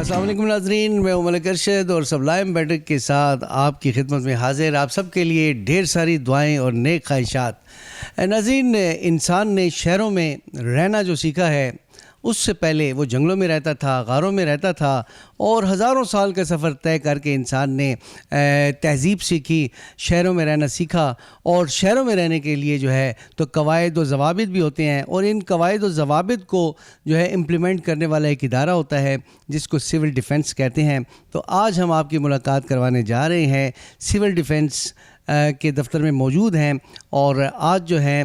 السلام علیکم ناظرین، میں ملک ارشد اور سبلائم بیٹک کے ساتھ آپ کی خدمت میں حاضر، آپ سب کے لیے ڈھیر ساری دعائیں اور نیک خواہشات۔ ناظرین، انسان نے شہروں میں رہنا جو سیکھا ہے، اس سے پہلے وہ جنگلوں میں رہتا تھا، غاروں میں رہتا تھا، اور ہزاروں سال کا سفر طے کر کے انسان نے تہذیب سیکھی، شہروں میں رہنا سیکھا۔ اور شہروں میں رہنے کے لیے جو ہے تو قواعد و ضوابط بھی ہوتے ہیں، اور ان قواعد و ضوابط کو جو ہے امپلیمنٹ کرنے والا ایک ادارہ ہوتا ہے جس کو سول ڈیفنس کہتے ہیں۔ تو آج ہم آپ کی ملاقات کروانے جا رہے ہیں، سول ڈیفنس کے دفتر میں موجود ہیں، اور آج جو ہیں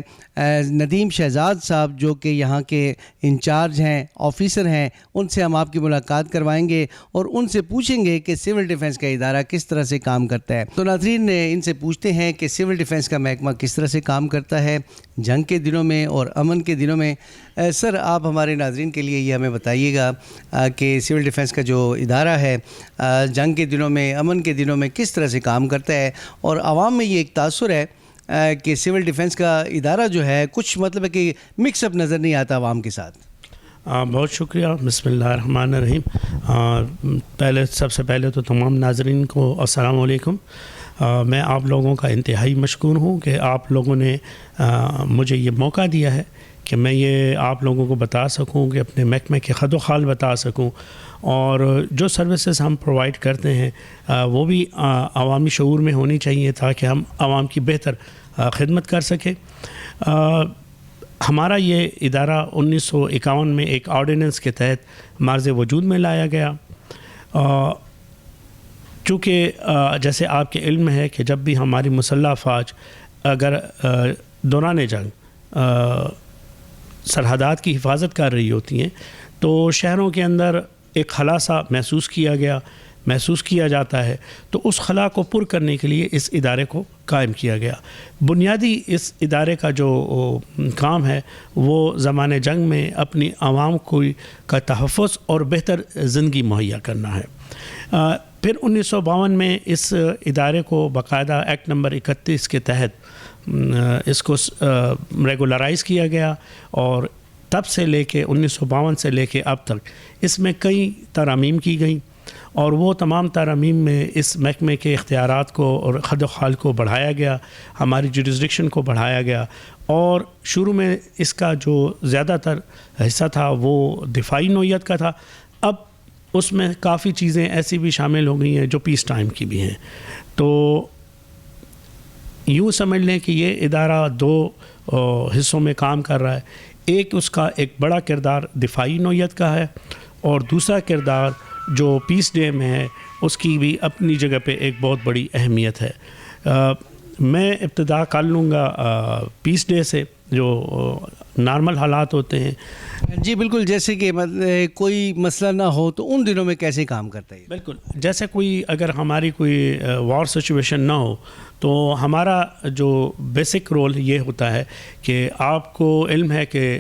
ندیم شہزاد صاحب جو کہ یہاں کے انچارج ہیں، آفیسر ہیں، ان سے ہم آپ کی ملاقات کروائیں گے اور ان سے پوچھیں گے کہ سول ڈیفنس کا ادارہ کس طرح سے کام کرتا ہے۔ تو ناظرین، ان سے پوچھتے ہیں کہ سول ڈیفنس کا محکمہ کس طرح سے کام کرتا ہے جنگ کے دنوں میں اور امن کے دنوں میں۔ سر، آپ ہمارے ناظرین کے لیے یہ ہمیں بتائیے گا کہ سول ڈیفنس کا جو ادارہ ہے جنگ کے دنوں میں، امن کے دنوں میں کس طرح سے کام کرتا ہے، اور عوام میں یہ ایک تاثر ہے کہ سول ڈیفنس کا ادارہ جو ہے کچھ مطلب ہے کہ مکس اپ نظر نہیں آتا عوام کے ساتھ۔ بہت شکریہ، بسم اللہ الرحمن الرحیم۔ سب سے پہلے تو تمام ناظرین کو السلام علیکم۔ میں آپ لوگوں کا انتہائی مشکور ہوں کہ آپ لوگوں نے مجھے یہ موقع دیا ہے کہ میں یہ آپ لوگوں کو بتا سکوں، کہ اپنے محکمے کے خد و خال بتا سکوں، اور جو سروسز ہم پرووائڈ کرتے ہیں وہ بھی عوامی شعور میں ہونی چاہیے تاکہ ہم عوام کی بہتر خدمت کر سکیں۔ ہمارا یہ ادارہ 1951 میں ایک آرڈیننس کے تحت معرض وجود میں لایا گیا، چونکہ جیسے آپ کے علم ہے کہ جب بھی ہماری مسلح افواج اگر دوران جنگ سرحدات کی حفاظت کر رہی ہوتی ہیں تو شہروں کے اندر ایک خلا سا محسوس کیا جاتا ہے، تو اس خلا کو پر کرنے کے لیے اس ادارے کو قائم کیا گیا۔ بنیادی اس ادارے کا جو کام ہے وہ زمانے جنگ میں اپنی عوام کا تحفظ اور بہتر زندگی مہیا کرنا ہے۔ پھر 1952 میں اس ادارے کو باقاعدہ ایکٹ نمبر 31 کے تحت اس کو ریگولرائز کیا گیا، اور تب سے لے کے 1952 سے لے کے اب تک اس میں کئی ترامیم کی گئیں، اور وہ تمام ترامیم میں اس محکمے کے اختیارات کو اور خد و خال کو بڑھایا گیا، ہماری جورسڈکشن کو بڑھایا گیا، اور شروع میں اس کا جو زیادہ تر حصہ تھا وہ دفاعی نوعیت کا تھا، اب اس میں کافی چیزیں ایسی بھی شامل ہو گئی ہیں جو پیس ٹائم کی بھی ہیں۔ تو یوں سمجھ لیں کہ یہ ادارہ دو حصوں میں کام کر رہا ہے، ایک اس کا ایک بڑا کردار دفاعی نوعیت کا ہے، اور دوسرا کردار جو پیس ڈے میں ہے اس کی بھی اپنی جگہ پہ ایک بہت بڑی اہمیت ہے۔ میں ابتدا کر لوں گا پیس ڈے سے، جو نارمل حالات ہوتے ہیں۔ جی بالکل، جیسے کہ کوئی مسئلہ نہ ہو تو ان دنوں میں کیسے کام کرتا ہے؟ بالکل، جیسے اگر ہماری کوئی وار سچویشن نہ ہو تو ہمارا جو بیسک رول یہ ہوتا ہے کہ آپ کو علم ہے کہ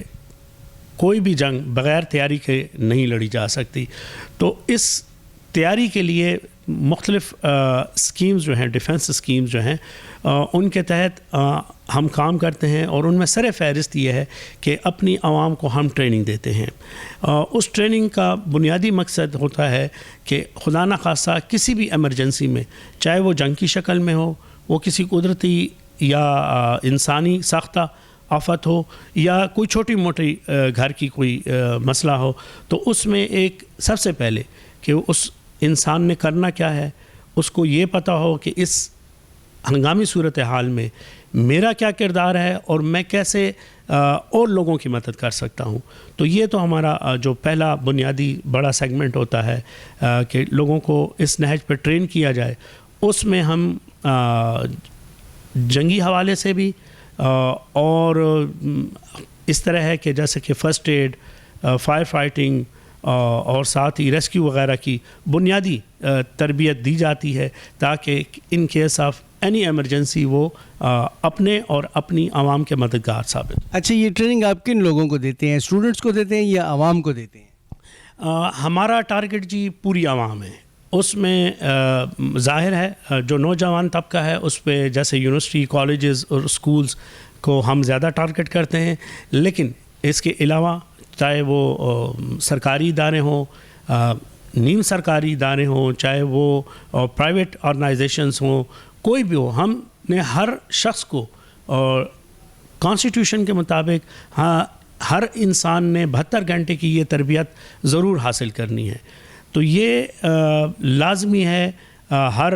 کوئی بھی جنگ بغیر تیاری کے نہیں لڑی جا سکتی، تو اس تیاری کے لیے مختلف اسکیمز جو ہیں، ڈیفنس اسکیمز جو ہیں، ان کے تحت ہم کام کرتے ہیں، اور ان میں سر فہرست یہ ہے کہ اپنی عوام کو ہم ٹریننگ دیتے ہیں۔ اس ٹریننگ کا بنیادی مقصد ہوتا ہے کہ خدا نخواستہ کسی بھی ایمرجنسی میں، چاہے وہ جنگ کی شکل میں ہو، وہ کسی قدرتی یا انسانی ساختہ آفت ہو، یا کوئی چھوٹی موٹی گھر کی کوئی مسئلہ ہو، تو اس میں ایک سب سے پہلے کہ اس انسان نے کرنا کیا ہے، اس کو یہ پتہ ہو کہ اس ہنگامی صورتحال میں میرا کیا کردار ہے اور میں کیسے اور لوگوں کی مدد کر سکتا ہوں۔ تو یہ تو ہمارا جو پہلا بنیادی بڑا سیگمنٹ ہوتا ہے کہ لوگوں کو اس نہج پہ ٹرین کیا جائے۔ اس میں ہم جنگی حوالے سے بھی اور اس طرح ہے کہ جیسے کہ فرسٹ ایڈ، فائر فائٹنگ اور ساتھ ہی ریسکیو وغیرہ کی بنیادی تربیت دی جاتی ہے تاکہ in case of any emergency وہ اپنے اور اپنی عوام کے مددگار ثابت۔ اچھا، یہ ٹریننگ آپ کن لوگوں کو دیتے ہیں؟ اسٹوڈنٹس کو دیتے ہیں یا عوام کو دیتے ہیں؟ ہمارا ٹارگٹ جی پوری عوام ہے۔ اس میں ظاہر ہے جو نوجوان طبقہ ہے اس پہ جیسے یونیورسٹی، کالجز اور اسکولز کو ہم زیادہ ٹارگٹ کرتے ہیں، لیکن اس کے علاوہ چاہے وہ سرکاری ادارے ہوں، نیم سرکاری ادارے ہوں, چاہے وہ پرائیویٹ آرگنائزیشنز ہوں, کوئی بھی ہو, ہم نے ہر شخص کو اور کانسٹیٹیوشن کے مطابق ہر انسان نے 72 گھنٹے کی یہ تربیت ضرور حاصل کرنی ہے. تو یہ لازمی ہے ہر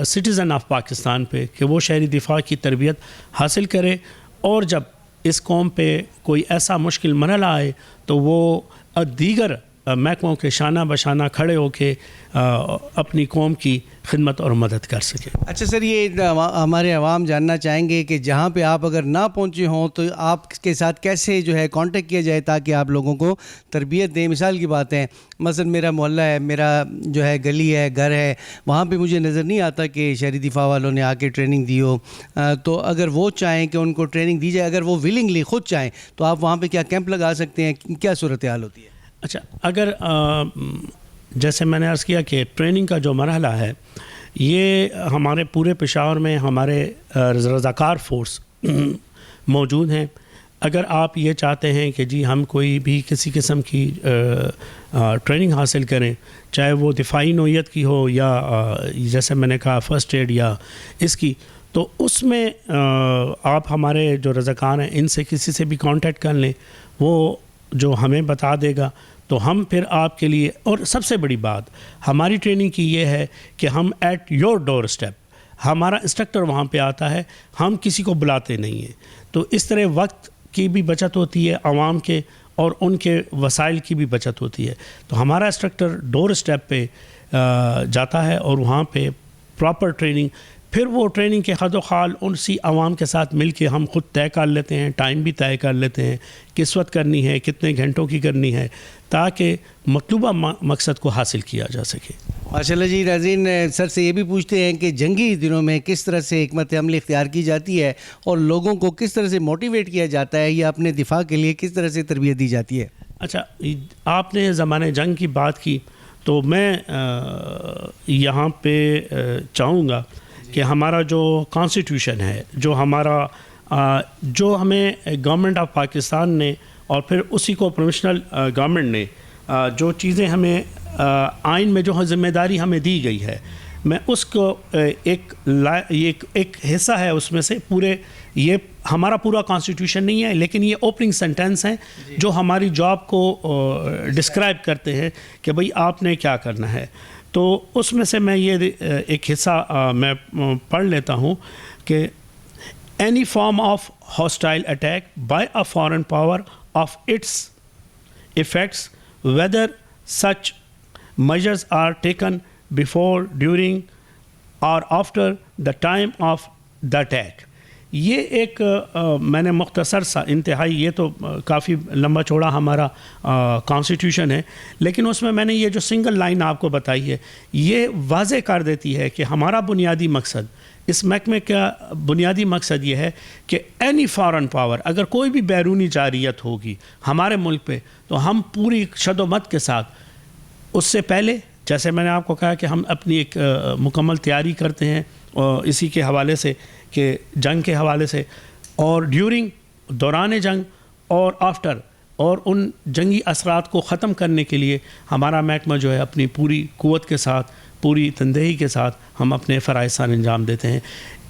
سٹیزن آف پاکستان پہ کہ وہ شہری دفاع کی تربیت حاصل کرے, اور جب اس قوم پہ کوئی ایسا مشکل مرحلہ آئے تو وہ دیگر محکموں کے شانہ بشانہ کھڑے ہو کے اپنی قوم کی خدمت اور مدد کر سکے. اچھا سر, یہ ہمارے عوام جاننا چاہیں گے کہ جہاں پہ آپ اگر نہ پہنچے ہوں تو آپ کے ساتھ کیسے جو ہے کانٹیکٹ کیا جائے تاکہ آپ لوگوں کو تربیت دیں. مثال کی بات ہے, مثلا میرا محلہ ہے, میرا جو ہے گلی ہے, گھر ہے, وہاں پہ مجھے نظر نہیں آتا کہ شہری دفاع والوں نے آ کے ٹریننگ دی ہو, تو اگر وہ چاہیں کہ ان کو ٹریننگ دی جائے, اگر وہ ولنگلی خود چاہیں تو آپ وہاں پہ کیا کیمپ لگا سکتے ہیں, کیا صورتحال ہوتی ہے؟ اچھا, اگر جیسے میں نے عرض کیا کہ ٹریننگ کا جو مرحلہ ہے یہ ہمارے پورے پشاور میں ہمارے رضاکار فورس موجود ہیں. اگر آپ یہ چاہتے ہیں کہ جی ہم کوئی بھی کسی قسم کی ٹریننگ حاصل کریں, چاہے وہ دفاعی نوعیت کی ہو یا جیسے میں نے کہا فرسٹ ایڈ یا اس کی, تو اس میں آپ ہمارے جو رضاکار ہیں ان سے کسی سے بھی کانٹیکٹ کر لیں, وہ جو ہمیں بتا دے گا تو ہم پھر آپ کے لیے. اور سب سے بڑی بات ہماری ٹریننگ کی یہ ہے کہ ہم ایٹ یور ڈور اسٹیپ, ہمارا انسٹرکٹر وہاں پہ آتا ہے, ہم کسی کو بلاتے نہیں ہیں. تو اس طرح وقت کی بھی بچت ہوتی ہے عوام کے, اور ان کے وسائل کی بھی بچت ہوتی ہے. تو ہمارا انسٹرکٹر ڈور اسٹیپ پہ جاتا ہے اور وہاں پہ پراپر ٹریننگ, پھر وہ ٹریننگ کے خد و خال اسی عوام کے ساتھ مل کے ہم خود طے کر لیتے ہیں, ٹائم بھی طے کر لیتے ہیں, کس وقت کرنی ہے, کتنے گھنٹوں کی کرنی ہے, تاکہ مطلوبہ مقصد کو حاصل کیا جا سکے. ماشاء اللہ جی. ناظرین, سر سے یہ بھی پوچھتے ہیں کہ جنگی دنوں میں کس طرح سے حکمت عملی اختیار کی جاتی ہے اور لوگوں کو کس طرح سے موٹیویٹ کیا جاتا ہے یا اپنے دفاع کے لیے کس طرح سے تربیت دی جاتی ہے؟ اچھا, آپ نے زمانے جنگ کی بات کی تو میں یہاں پہ چاہوں گا کہ ہمارا جو کانسٹیٹیوشن ہے, جو ہمارا جو ہمیں گورنمنٹ آف پاکستان نے اور پھر اسی کو پرووینشنل گورنمنٹ نے جو چیزیں ہمیں آئین میں جو ذمہ داری ہمیں دی گئی ہے, میں اس کو ایک حصہ ہے اس میں سے. پورے یہ ہمارا پورا کانسٹیٹیوشن نہیں ہے, لیکن یہ اوپننگ سینٹینس ہیں جو ہماری جاب کو ڈسکرائب کرتے ہیں کہ بھئی آپ نے کیا کرنا ہے. تو اس میں سے میں یہ ایک حصہ میں پڑھ لیتا ہوں کہ any form of hostile attack by a foreign power of its effects, whether such measures are taken before, during or after the time of the attack. یہ ایک میں نے مختصر سا انتہائی, یہ تو کافی لمبا چوڑا ہمارا کانسٹیٹیوشن ہے, لیکن اس میں نے یہ جو سنگل لائن آپ کو بتائی ہے یہ واضح کر دیتی ہے کہ ہمارا بنیادی مقصد, اس محکمے کا بنیادی مقصد یہ ہے کہ اینی فارن پاور, اگر کوئی بھی بیرونی جارحیت ہوگی ہمارے ملک پہ, تو ہم پوری شد و مت کے ساتھ اس سے پہلے, جیسے میں نے آپ کو کہا کہ ہم اپنی ایک مکمل تیاری کرتے ہیں اسی کے حوالے سے کہ جنگ کے حوالے سے, اور ڈیورنگ دوران جنگ اور آفٹر, اور ان جنگی اثرات کو ختم کرنے کے لیے ہمارا محکمہ جو ہے اپنی پوری قوت کے ساتھ, پوری تندہی کے ساتھ ہم اپنے فرائض سر انجام دیتے ہیں.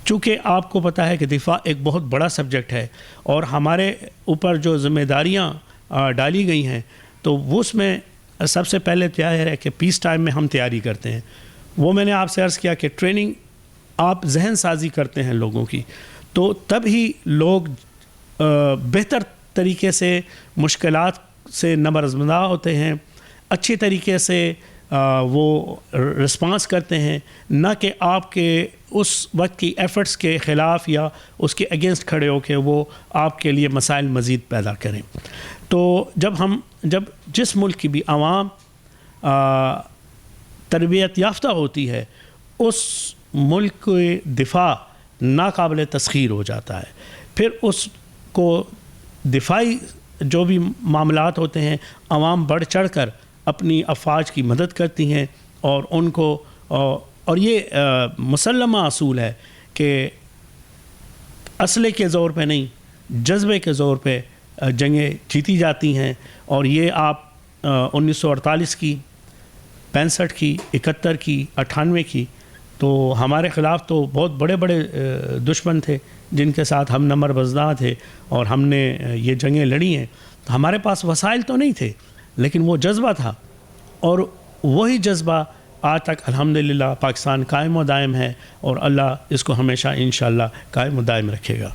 چونکہ آپ کو پتہ ہے کہ دفاع ایک بہت بڑا سبجیکٹ ہے اور ہمارے اوپر جو ذمہ داریاں ڈالی گئی ہیں, تو وہ اس میں سب سے پہلے کیا ہے کہ پیس ٹائم میں ہم تیاری کرتے ہیں. وہ میں نے آپ سے عرض کیا کہ ٹریننگ آپ ذہن سازی کرتے ہیں لوگوں کی, تو تب ہی لوگ بہتر طریقے سے مشکلات سے نبرزمندہ ہوتے ہیں, اچھی طریقے سے وہ رسپانس کرتے ہیں, نہ کہ آپ کے اس وقت کی ایفرٹس کے خلاف یا اس کے اگینسٹ کھڑے ہو کے وہ آپ کے لیے مسائل مزید پیدا کریں. تو جب جس ملک کی بھی عوام تربیت یافتہ ہوتی ہے, اس ملک کے دفاع ناقابل تسخیر ہو جاتا ہے. پھر اس کو دفاعی جو بھی معاملات ہوتے ہیں, عوام بڑھ چڑھ کر اپنی افواج کی مدد کرتی ہیں, اور ان کو اور یہ مسلمہ اصول ہے کہ اسلحے کے زور پہ نہیں, جذبے کے زور پہ جنگیں جیتی جاتی ہیں. اور یہ آپ 1948 کی 65 کی، 71 کی، 98 کی، تو ہمارے خلاف تو بہت بڑے بڑے دشمن تھے جن کے ساتھ ہم نمبر بزدار تھے اور ہم نے یہ جنگیں لڑی ہیں. تو ہمارے پاس وسائل تو نہیں تھے لیکن وہ جذبہ تھا، اور وہی جذبہ آج تک الحمدللہ پاکستان قائم و دائم ہے، اور اللہ اس کو ہمیشہ انشاءاللہ قائم و دائم رکھے گا.